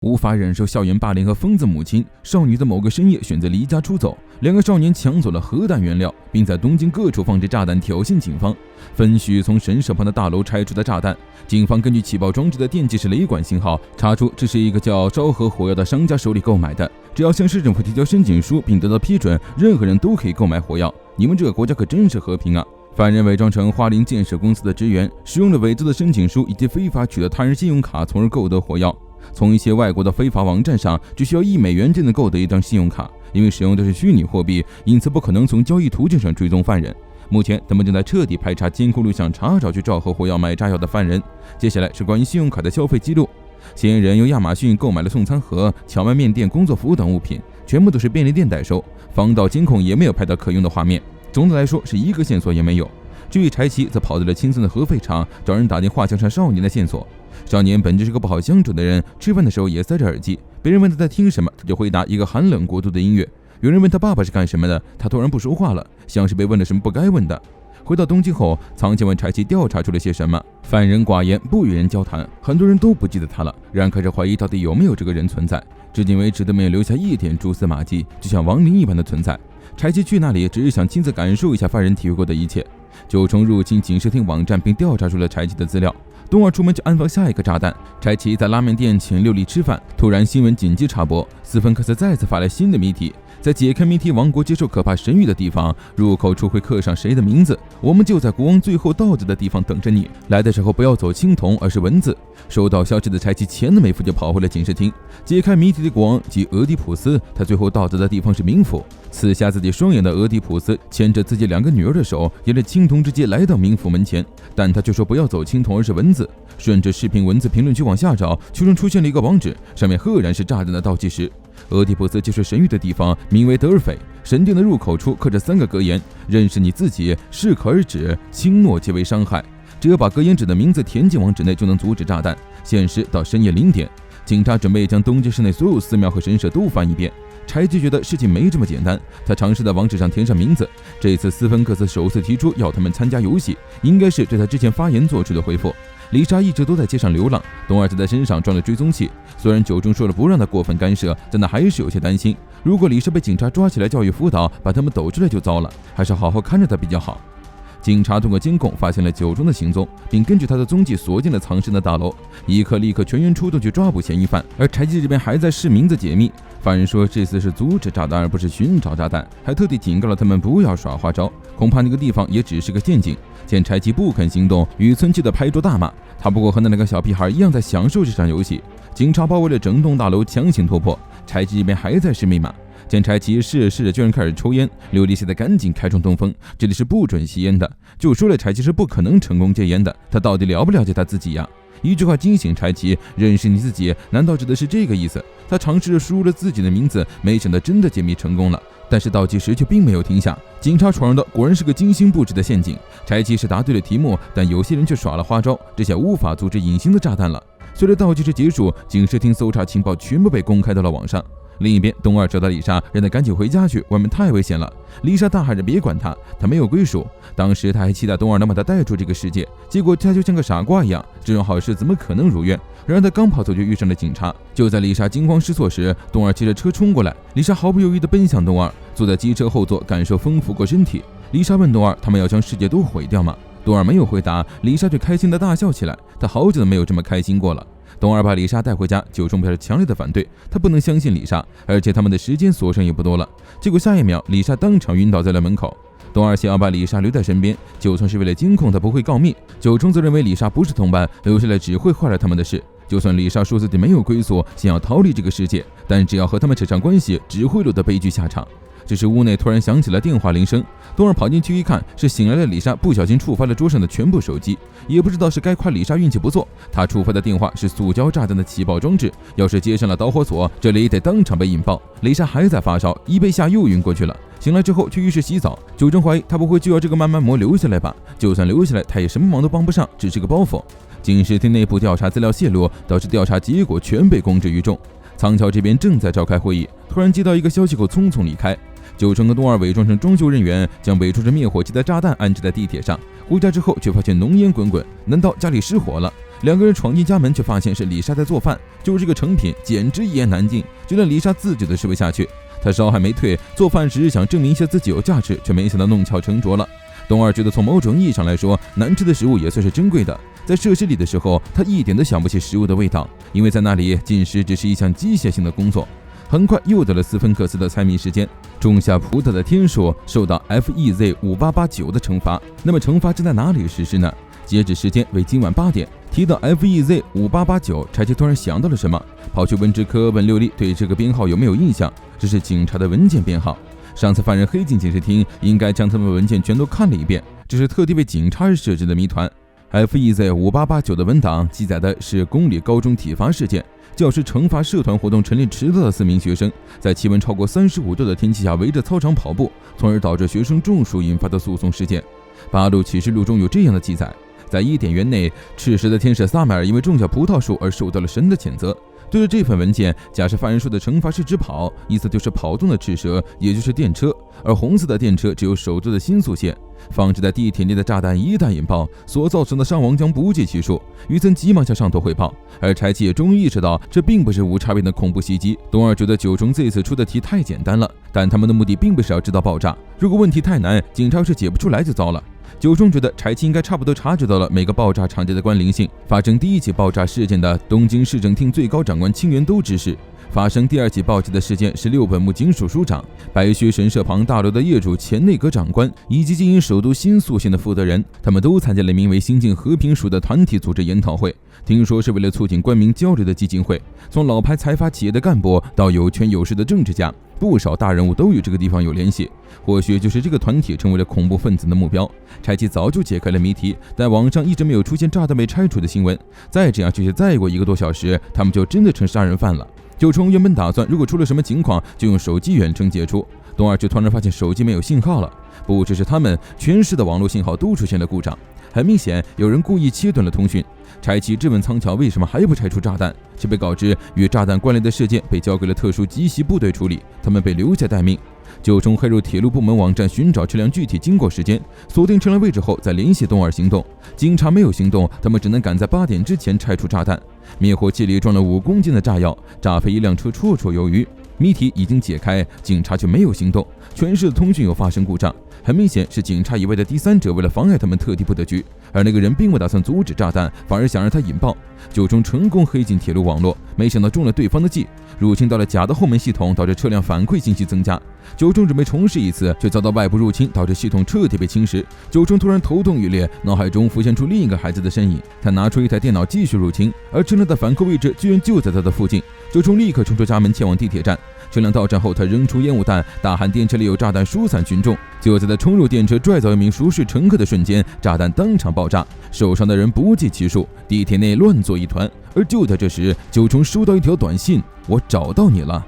无法忍受校园霸凌和疯子母亲，少女在某个深夜选择离家出走。两个少年抢走了核弹原料，并在东京各处放置炸弹挑衅警方，分许从神社旁的大楼拆出的炸弹。警方根据起爆装置的电气式雷管信号，查出这是一个叫昭和火药的商家手里购买的。只要向市政府提交申请书并得到批准，任何人都可以购买火药。你们这个国家可真是和平啊！犯人伪装成花林建设公司的职员，使用了伪造的申请书以及非法取得他人信用卡，从而购得火药。从一些外国的非法网站上，只需要$1就能购得一张信用卡。因为使用的是虚拟货币，因此不可能从交易途径上追踪犯人。目前他们正在彻底排查监控录像，查找去昭和火药买炸药的犯人。接下来是关于信用卡的消费记录。嫌疑人由亚马逊购买了送餐盒、荞麦面店、工作服等物品，全部都是便利店代收，防盗监控也没有拍到可用的画面。总的来说是一个线索也没有。至于柴崎，则跑到了青森的核废厂，找人打电话想上少年的线索。少年本质是个不好相处的人，吃饭的时候也塞着耳机，别人问他在听什么，他就回答一个寒冷国度的音乐。有人问他爸爸是干什么的，他突然不说话了，像是被问了什么不该问的。回到东京后，苍前问柴崎调查出了些什么。犯人寡言，不与人交谈，很多人都不记得他了，让人开始怀疑到底有没有这个人存在。至今为止都没有留下一点蛛丝马迹，就像亡灵一般的存在。柴崎去那里只是想亲自感受一下犯人体会过的一切。九重入侵警视厅网站并调查出了柴崎的资料。东二出门去安放下一个炸弹。柴崎在拉面店请六莉吃饭，突然新闻紧急插播，斯芬克斯再次发来新的谜题。在解开谜题王国接受可怕神谕的地方，入口处会刻上谁的名字？我们就在国王最后到着的地方等着你。来的时候不要走青铜，而是文字。收到消息的柴崎钱都没付就跑回了警视厅。解开谜题的国王即俄狄浦斯，他最后到着的地方是冥府。刺瞎自己双眼的俄狄浦斯牵着自己2个女儿的手，沿着青铜之街来到冥府门前，但他却说不要走青铜，而是文字。顺着视频文字评论区往下找，其中出现了一个网址，上面赫然是炸弹的倒计时。俄狄浦斯接受神谕的地方名为德尔斐，神殿的入口处刻着3个格言：认识你自己，适可而止，轻诺即为伤害。只要把格言纸的名字填进网址内，就能阻止炸弹。限时到深夜0点。警察准备将东京市内所有寺庙和神社都翻一遍。柴崎觉得事情没这么简单，他尝试在网址上填上名字。这次斯芬克斯首次提出要他们参加游戏，应该是对他之前发言做出的回复。丽莎一直都在街上流浪，东二则在身上装了追踪器。虽然九中说了不让他过分干涉，但他还是有些担心。如果丽莎被警察抓起来教育辅导，把他们抖出来就糟了，还是好好看着他比较好。警察通过监控发现了九中的行踪，并根据他的踪迹锁定了藏身的大楼。立刻全员出动去抓捕嫌疑犯，而柴崎这边还在试名字解密。犯人说这次是阻止炸弹而不是寻找炸弹，还特地警告了他们不要耍花招，恐怕那个地方也只是个陷阱。见柴崎不肯行动，雨村气的拍桌大骂他，不过和那2个小屁孩一样在享受这场游戏。警察包围了整栋大楼，强行突破。柴崎这边还在试密码，见柴崎试着居然开始抽烟，琉璃现在赶紧开窗通风，这里是不准吸烟的。就说了柴崎是不可能成功戒烟的，他到底了不了解他自己呀？一句话惊醒柴崎，认识你自己，难道指的是这个意思？他尝试着输入了自己的名字，没想到真的解密成功了。但是倒计时却并没有停下，警察闯入的果然是个精心布置的陷阱。柴崎是答对了题目，但有些人却耍了花招，这下无法阻止隐形的炸弹了。随着倒计时结束，警视厅搜查情报全部被公开到了网上。另一边，东二找到丽莎，让她赶紧回家去，外面太危险了。丽莎大喊着别管他，他没有归属。当时他还期待东二能把他带出这个世界，结果他就像个傻瓜一样，这种好事怎么可能如愿？然而他刚跑走就遇上了警察。就在丽莎惊慌失措时，东二骑着车冲过来，丽莎毫不犹豫地奔向东二，坐在机车后座感受风拂过身体。丽莎问东二，他们要将世界都毁掉吗？东二没有回答，丽莎却开心地大笑起来，他好久都没有这么开心过了。东二把丽莎带回家，九中表示强烈的反对，他不能相信丽莎，而且他们的时间所剩也不多了。结果下一秒，丽莎当场晕倒在了门口。东二想要把丽莎留在身边，九中是为了监控她不会告密，九中则认为丽莎不是同伴，留下来只会坏了他们的事。就算丽莎说自己没有归宿，想要逃离这个世界，但只要和他们扯上关系，只会落得悲剧下场。这时屋内突然响起了电话铃声，东二跑进去一看，是醒来的丽莎不小心触发了桌上的全部手机，也不知道是该夸丽莎运气不错，她触发的电话是塑胶炸弹的起爆装置，要是接上了导火索，这里得当场被引爆。丽莎还在发烧，一被吓又晕过去了，醒来之后去浴室洗澡，九中怀疑她不会就要这个慢慢膜留下来吧？就算留下来，她也什么忙都帮不上，只是个包袱。警视厅内部调查资料泄露，导致调查结果全被公之于众。仓桥这边正在召开会议，突然接到一个消息后匆匆离开。九成和东二伪装成装修人员，将伪装成灭火器的炸弹安置在地铁上。回家之后却发现浓烟滚滚，难道家里失火了？两个人闯进家门，却发现是李莎在做饭，就是这个成品简直一言难尽，就让李莎自己都吃不下去。他烧还没退，做饭只是想证明一下自己有价值，却没想到弄巧成拙了。东二觉得从某种意义上来说，难吃的食物也算是珍贵的。在设施里的时候，他一点都想不起食物的味道，因为在那里进食只是一项机械性的工作。很快又到了斯芬克斯的猜谜时间，种下葡萄的天数受到 FEZ5889 的惩罚，那么惩罚正在哪里实施呢？截止时间为今晚8点。提到 FEZ5889，柴七突然想到了什么，跑去文职科问六力对这个编号有没有印象。这是警察的文件编号，上次犯人黑进警视厅，应该将他们文件全都看了一遍，这是特地为警察而设置的谜团。FEZ5889 的文档记载的是公立高中体罚事件，教师惩罚社团活动陈列迟到的4名学生，在气温超过35度的天气下围着操场跑步，从而导致学生中暑引发的诉讼事件。8路启示录中有这样的记载，在伊甸园内，赤石的天使撒麦尔因为种下葡萄树而受到了神的谴责。对着这份文件，假设犯人说的惩罚是指跑，意思就是跑动的赤蛇，也就是电车，而红色的电车只有手做的新宿线。放置在地铁内的炸弹一旦引爆，所造成的伤亡将不计其数。于森急忙向上头汇报，而柴七也终于意识到这并不是无差别的恐怖袭击。东二觉得九中这次出的题太简单了，但他们的目的并不是要制造爆炸，如果问题太难，警察要是解不出来就糟了。九中觉得柴七应该差不多察觉到了每个爆炸场地的关联性。发生第1起爆炸事件的东京市政厅最高长官清源都知事，发生第2起爆炸的事件是六本木警署署长、白薛神社旁大楼的业主前内阁长官以及经营首都新宿线的负责人，他们都参加了名为新晋和平署的团体组织研讨会，听说是为了促进官民交流的基金会。从老牌财阀企业的干部到有权有势的政治家，不少大人物都与这个地方有联系，或许就是这个团体成为了恐怖分子的目标。柴七早就解开了谜题，但网上一直没有出现炸弹被拆除的新闻。再这样下去，再过1个多小时，他们就真的成杀人犯了。九冲原本打算如果出了什么情况就用手机远程解除，东二却突然发现手机没有信号了。不只是他们，全市的网络信号都出现了故障，很明显有人故意切断了通讯。柴七质问仓桥为什么还不拆除炸弹，却被告知与炸弹关联的事件被交给了特殊机袭部队处理，他们被留下待命。九冲黑入铁路部门网站寻找车辆具体经过时间，锁定车辆位置后再联系东二行动。警察没有行动，他们只能赶在8点之前拆除炸弹。灭火器里装了5公斤的炸药，炸飞一辆车绰绰有余。谜题已经解开，警察却没有行动，全市的通讯又发生故障。很明显是警察以外的第三者为了妨碍他们特地布的局，而那个人并不打算阻止炸弹，反而想让它引爆。九冲成功黑进铁路网络，没想到中了对方的计，入侵到了假的后门系统，导致车辆反馈信息增加。九冲准备重试一次，却遭到外部入侵，导致系统彻底被侵蚀。九冲突然头痛欲裂，脑海中浮现出另一个孩子的身影。他拿出一台电脑继续入侵，而车辆的反扣位置居然就在他的附近。九冲立刻冲出家门前往地铁站。车辆到站后，他扔出烟雾弹，大喊电车里有炸弹，疏散群众。就在他冲入电车拽走一名熟识乘客的瞬间，炸弹当场爆炸，受伤的人不计其数，地铁内乱作一团。而就在这时，九冲收到一条短信：我找到你了。